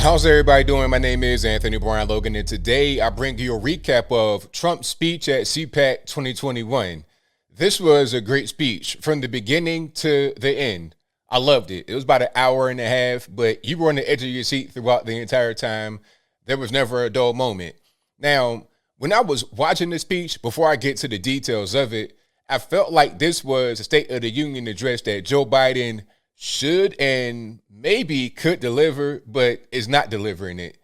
How's everybody doing? My name is Anthony Brian Logan, and today I bring you a recap of Trump's speech at CPAC 2021. This was a great speech from the beginning to the end. I loved it. It was about an hour and a half, but you were on the edge of your seat throughout the entire time. There was never a dull moment. Now, when I was watching the speech, before I get to the details of it, I felt like this was a State of the Union address that Joe Biden should and maybe could deliver, but is not delivering it.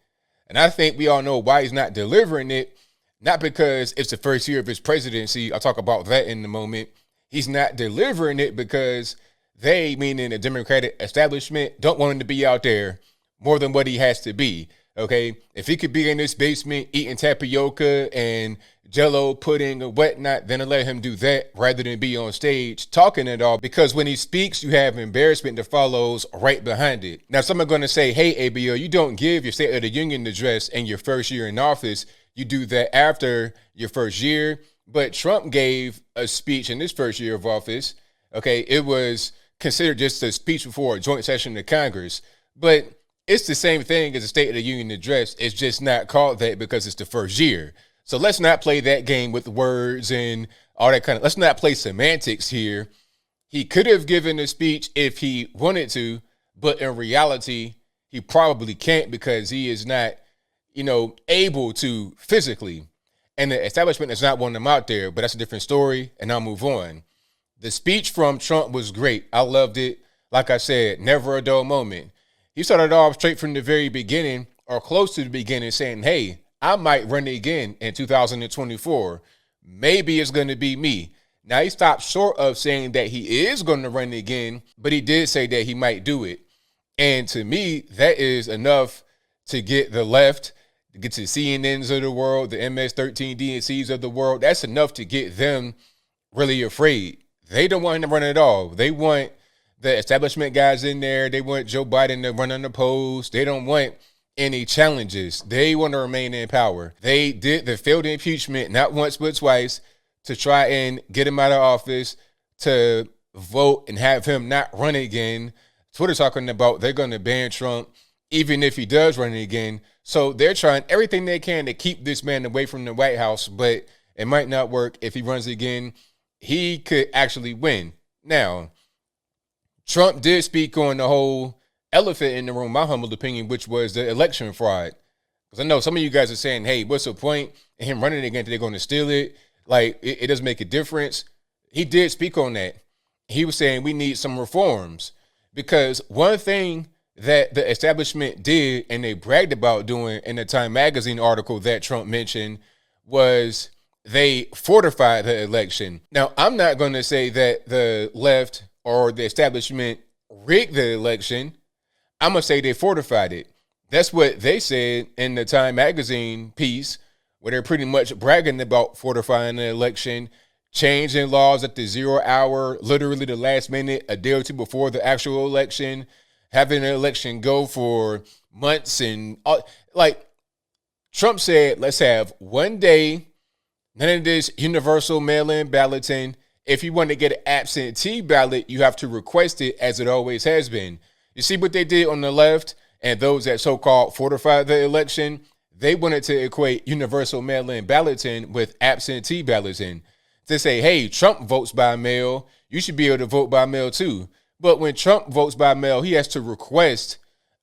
And I think we all know why he's not delivering it. Not because it's the first year of his presidency. I'll talk about that in a moment. He's not delivering it because they, meaning the Democratic establishment, don't want him to be out there more than what he has to be. Okay, if he could be in his basement eating tapioca and Jello pudding or whatnot, then I'll let him do that rather than be on stage talking it all. Because when he speaks, you have embarrassment that follows right behind it. Now, some are going to say, hey, ABO, you don't give your State of the Union address in your first year in office. You do that after your first year. But Trump gave a speech in his first year of office. Okay, it was considered just a speech before a joint session of Congress. But it's the same thing as a State of the Union address. It's just not called that because it's the first year. So let's not play that game with words and all that kind of, let's not play semantics here. He could have given a speech if he wanted to, but in reality, he probably can't because he is not, able to physically. And the establishment is not wanting him out there, but that's a different story, and I'll move on. The speech from Trump was great. I loved it. Like I said, never a dull moment. He started off straight from the very beginning or close to the beginning saying, hey, I might run again in 2024. Maybe it's going to be me. Now, he stopped short of saying that he is going to run again, but he did say that he might do it. And to me, that is enough to get the left, to get to the CNNs of the world, the MS-13 DNCs of the world. That's enough to get them really afraid. They don't want him to run at all. They want the establishment guys in there. They want Joe Biden to run unopposed. They don't want any challenges. They want to remain in power. They did the failed impeachment not once but twice to try and get him out of office, to vote and have him not run again. Twitter talking about they're going to ban Trump even if he does run again. So they're trying everything they can to keep this man away from the White House, but it might not work. If he runs again, he could actually win. Now, Trump did speak on the whole elephant in the room, my humble opinion, which was the election fraud. Because I know some of you guys are saying, hey, what's the point in him running again? They're going to steal it. Like, it doesn't make a difference. He did speak on that. He was saying we need some reforms. Because one thing that the establishment did, and they bragged about doing in the Time Magazine article that Trump mentioned, was they fortified the election. Now, I'm not going to say that the left or the establishment rigged the election. I'm going to say they fortified it. That's what they said in the Time Magazine piece, where they're pretty much bragging about fortifying the election, changing laws at the 0 hour, literally the last minute, a day or two before the actual election, having an election go for months. And like Trump said, let's have one day, none of this universal mail-in balloting. If you want to get an absentee ballot, you have to request it, as it always has been. You see what they did on the left and those that so-called fortified the election? They wanted to equate universal mail-in balloting with absentee balloting. To say, hey, Trump votes by mail, you should be able to vote by mail too. But when Trump votes by mail, he has to request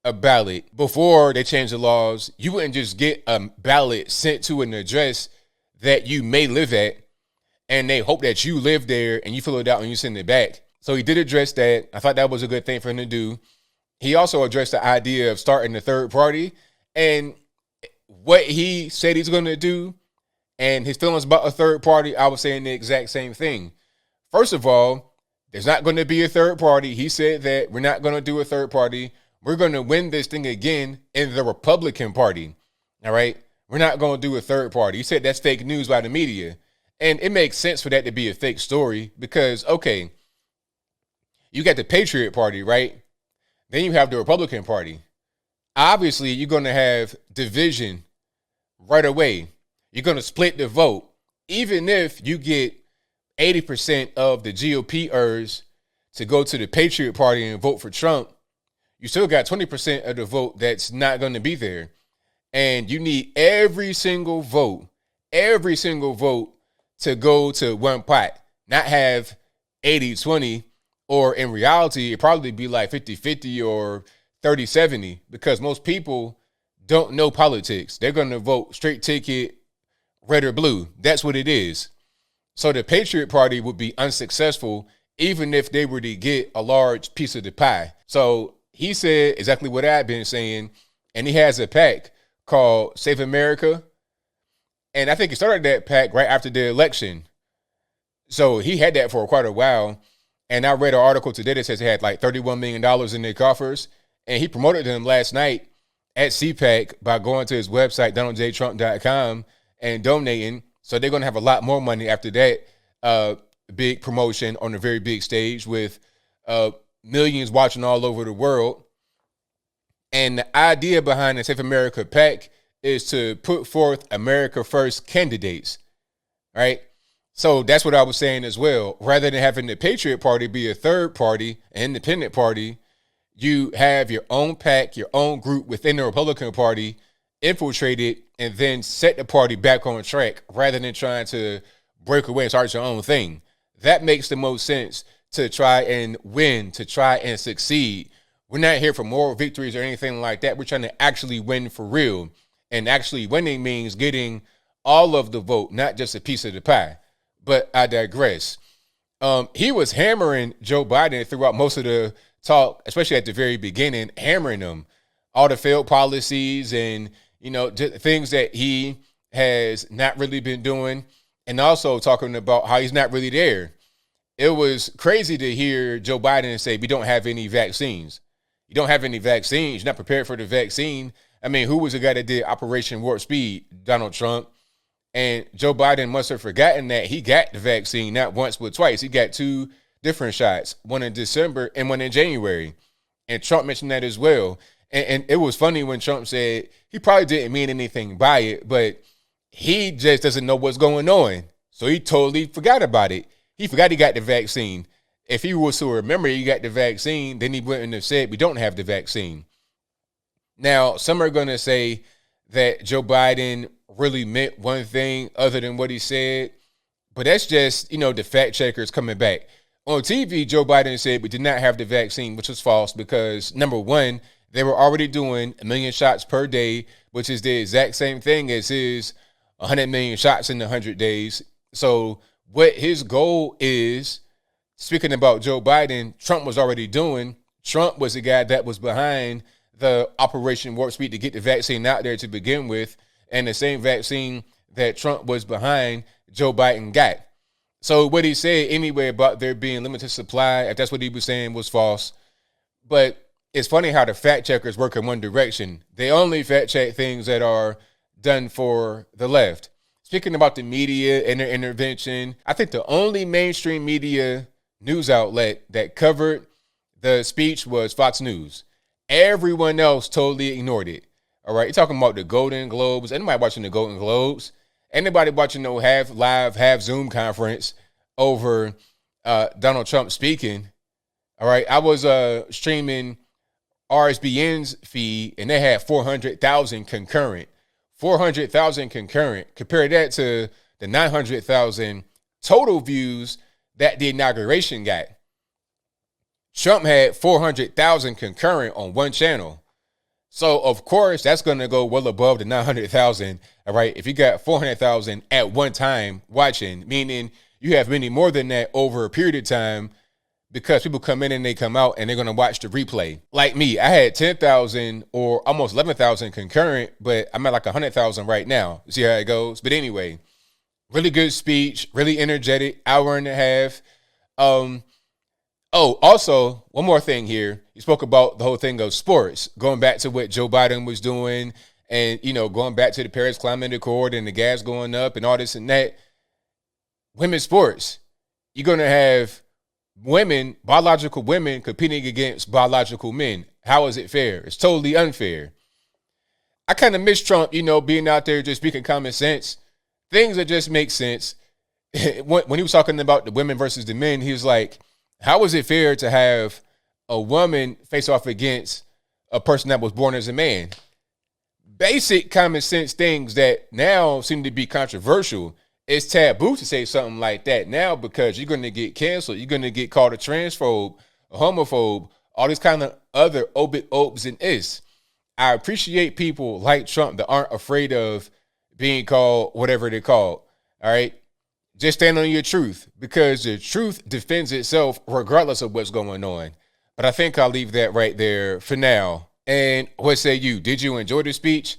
a ballot. Before they changed the laws, you wouldn't just get a ballot sent to an address that you may live at, and they hope that you live there and you fill it out and you send it back. So he did address that. I thought that was a good thing for him to do. He also addressed the idea of starting a third party, and what he said he's going to do and his feelings about a third party, I was saying the exact same thing. First of all, there's not going to be a third party. He said that we're not going to do a third party. We're going to win this thing again in the Republican Party. All right. We're not going to do a third party. He said that's fake news by the media. And it makes sense for that to be a fake story because, okay, you got the Patriot Party, right? Then you have the Republican Party. Obviously, you're going to have division right away. You're going to split the vote. Even if you get 80% of the GOPers to go to the Patriot Party and vote for Trump, you still got 20% of the vote that's not going to be there. And you need every single vote to go to one pot, not have 80-20, or in reality, it'd probably be like 50-50 or 30-70, because most people don't know politics. They're going to vote straight ticket, red or blue. That's what it is. So the Patriot Party would be unsuccessful even if they were to get a large piece of the pie. So he said exactly what I've been saying, and he has a PAC called Save America. And I think he started that PAC right after the election. So he had that for quite a while. And I read an article today that says they had like $31 million in their coffers. And he promoted them last night at CPAC by going to his website, donaldjtrump.com, and donating. So they're going to have a lot more money after that big promotion on a very big stage with millions watching all over the world. And the idea behind the Save America PAC is to put forth America First candidates, right? So that's what I was saying as well. Rather than having the Patriot Party be a third party, an independent party, you have your own PAC, your own group within the Republican Party, infiltrate it, and then set the party back on track rather than trying to break away and start your own thing. That makes the most sense to try and win, to try and succeed. We're not here for moral victories or anything like that. We're trying to actually win for real. And actually winning means getting all of the vote, not just a piece of the pie. But I digress. He was hammering Joe Biden throughout most of the talk, especially at the very beginning, hammering him. All the failed policies and, things that he has not really been doing. And also talking about how he's not really there. It was crazy to hear Joe Biden say, we don't have any vaccines. You don't have any vaccines. You're not prepared for the vaccine. I mean, who was the guy that did Operation Warp Speed? Donald Trump. And Joe Biden must have forgotten that he got the vaccine not once but twice. He got 2 different shots, one in December and one in January. And Trump mentioned that as well. And it was funny when Trump said he probably didn't mean anything by it, but he just doesn't know what's going on. So he totally forgot about it. He forgot he got the vaccine. If he was to remember he got the vaccine, then he wouldn't have said we don't have the vaccine. Now, some are going to say that Joe Biden really meant one thing other than what he said, but that's just, the fact checkers coming back. On TV, Joe Biden said we did not have the vaccine, which was false because, number one, they were already doing 1 million shots per day, which is the exact same thing as his 100 million shots in 100 days. So what his goal is, speaking about Joe Biden, Trump was already doing. Trump was the guy that was behind the Operation Warp Speed to get the vaccine out there to begin with. And the same vaccine that Trump was behind, Joe Biden got. So what he said anyway about there being limited supply, if that's what he was saying, was false. But it's funny how the fact checkers work in one direction. They only fact check things that are done for the left. Speaking about the media and their intervention, I think the only mainstream media news outlet that covered the speech was Fox News. Everyone else totally ignored it. All right, you're talking about the Golden Globes. Anybody watching the Golden Globes? Anybody watching no half live, half Zoom conference over Donald Trump speaking? All right, I was streaming RSBN's feed, and they had 400,000 concurrent. 400,000 concurrent. Compare that to the 900,000 total views that the inauguration got. Trump had 400,000 concurrent on one channel. So, of course, that's going to go well above the 900,000, all right? If you got 400,000 at one time watching, meaning you have many more than that over a period of time because people come in and they come out and they're going to watch the replay. Like me, I had 10,000 or almost 11,000 concurrent, but I'm at like 100,000 right now. See how it goes? But anyway, really good speech, really energetic, hour and a half. Also, one more thing here. You spoke about the whole thing of sports, going back to what Joe Biden was doing and, going back to the Paris Climate Accord and the gas going up and all this and that. Women's sports. You're going to have women, biological women, competing against biological men. How is it fair? It's totally unfair. I kind of miss Trump, being out there just speaking common sense. Things that just make sense. When he was talking about the women versus the men, he was like, how is it fair to have a woman face off against a person that was born as a man. Basic common sense things that now seem to be controversial. It's taboo to say something like that now because you're going to get canceled. You're going to get called a transphobe, a homophobe, all these kind of other obit opes and is. I appreciate people like Trump that aren't afraid of being called whatever they're called. All right. Just stand on your truth because the truth defends itself regardless of what's going on. But I think I'll leave that right there for now. And what say you? Did you enjoy the speech?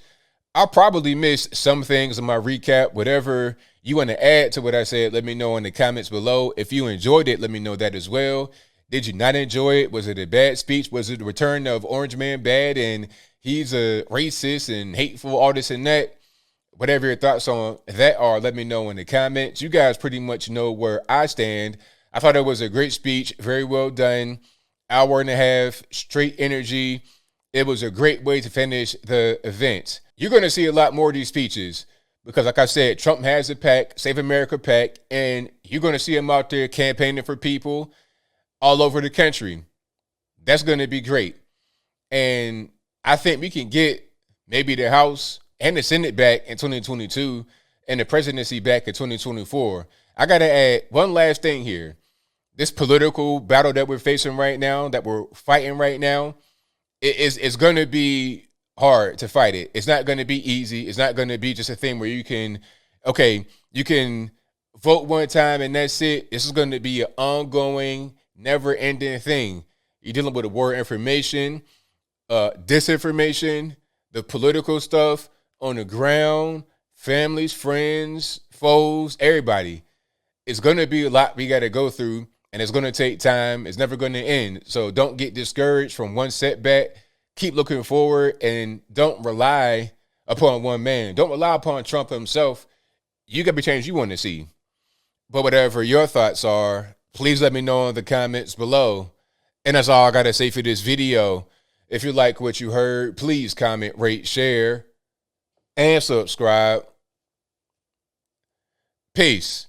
I'll probably miss some things in my recap. Whatever you want to add to what I said, let me know in the comments below. If you enjoyed it, let me know that as well. Did you not enjoy it? Was it a bad speech? Was it the return of Orange Man bad and he's a racist and hateful, all this and that? Whatever your thoughts on that are, let me know in the comments. You guys pretty much know where I stand. I thought it was a great speech, very well done. Hour and a half, straight energy. It was a great way to finish the event. You're going to see a lot more of these speeches because, like I said, Trump has a PAC, Save America PAC, and you're going to see him out there campaigning for people all over the country. That's going to be great. And I think we can get maybe the House and the Senate back in 2022 and the presidency back in 2024. I got to add one last thing here. This political battle that we're facing right now, that we're fighting right now, it's going to be hard to fight it. It's not going to be easy. It's not going to be just a thing where you can vote one time and that's it. This is going to be an ongoing, never-ending thing. You're dealing with the war information, disinformation, the political stuff on the ground, families, friends, foes, everybody. It's going to be a lot we got to go through. And it's going to take time. It's never going to end. So don't get discouraged from one setback. Keep looking forward and don't rely upon one man. Don't rely upon Trump himself. You got to be change you want to see. But whatever your thoughts are, please let me know in the comments below. And that's all I got to say for this video. If you like what you heard, please comment, rate, share, and subscribe. Peace.